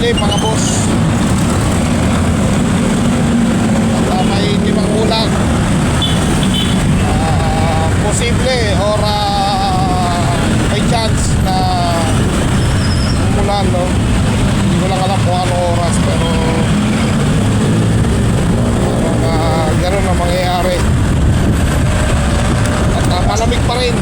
posible mga boss. At may timang ulan, posible or may chance na umulan, no? Hindi ko lang alam kung anong oras, pero gano'n na mangyayari. At malamig pa rin.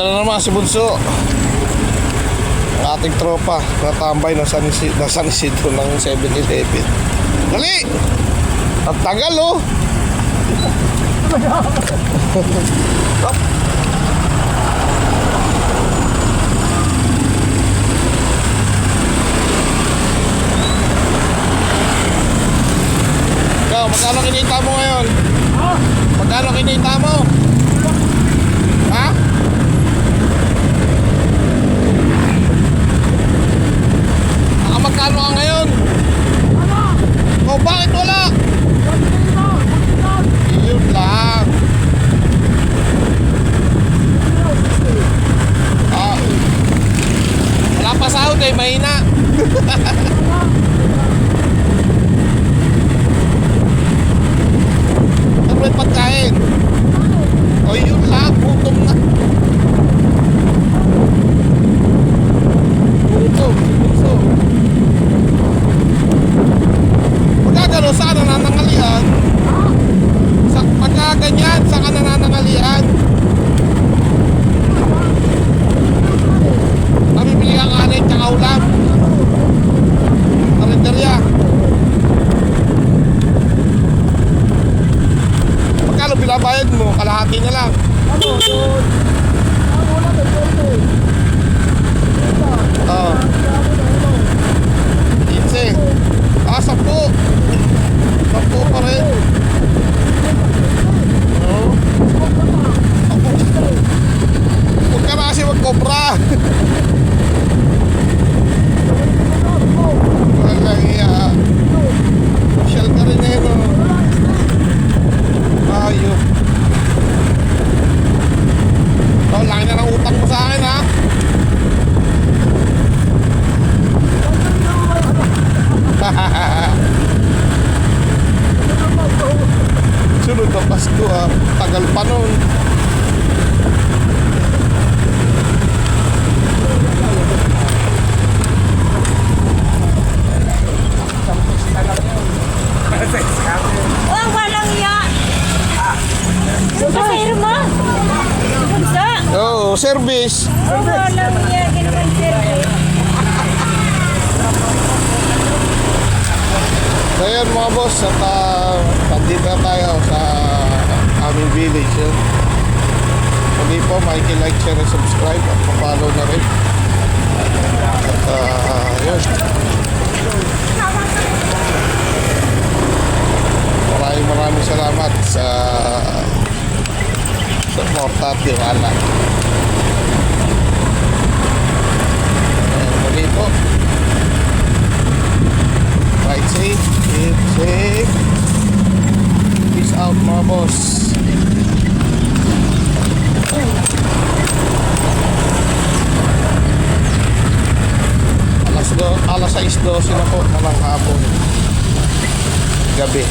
Ito na naman si Bunso. Ang ating tropa. Natambay na San Isidro ng 7-Eleven. Dali! At tagal oh! Ikaw, magkano kinita mo ngayon? Magkano kinita mo? Ha? Magkano ka ngayon? Oh, bakit wala? Yun lang. Ah, wala pa sahod eh, mahina. Ano may pagkain? Oh, yun lang, gutom na. Gutom. Pagkagano, saan nananangalian? Pagkaganyan, saan ka nananangalian? Namibili ka kanin tsaka ulam. Karinderya. Pagkano binabayad mo? Kalahati na lang. Oo. 15. 10. 10 pa rin. Oo. Huwag ka na kasi mag-cobra. Walang iya. Social ka rin eh, no? Ayun. Oh, laki na ng utang mo sa akin, ha? Sunod na Pasko, ha? Tagal pa nun. Oh, walang iya. Pasahero mo? Bunso? Oo, service. Oh, walang iya. Ginawan service. So yun mga boss, at pandito na tayo sa aming village. Yun. Muli po, like, share, and subscribe at pa-follow na rin. At yun. Maraming salamat sa suporta at tiwala. Muli po. Ride safe, keep safe. Peace out mga boss. Alas 6:12 na po, malang hapon. Gabi.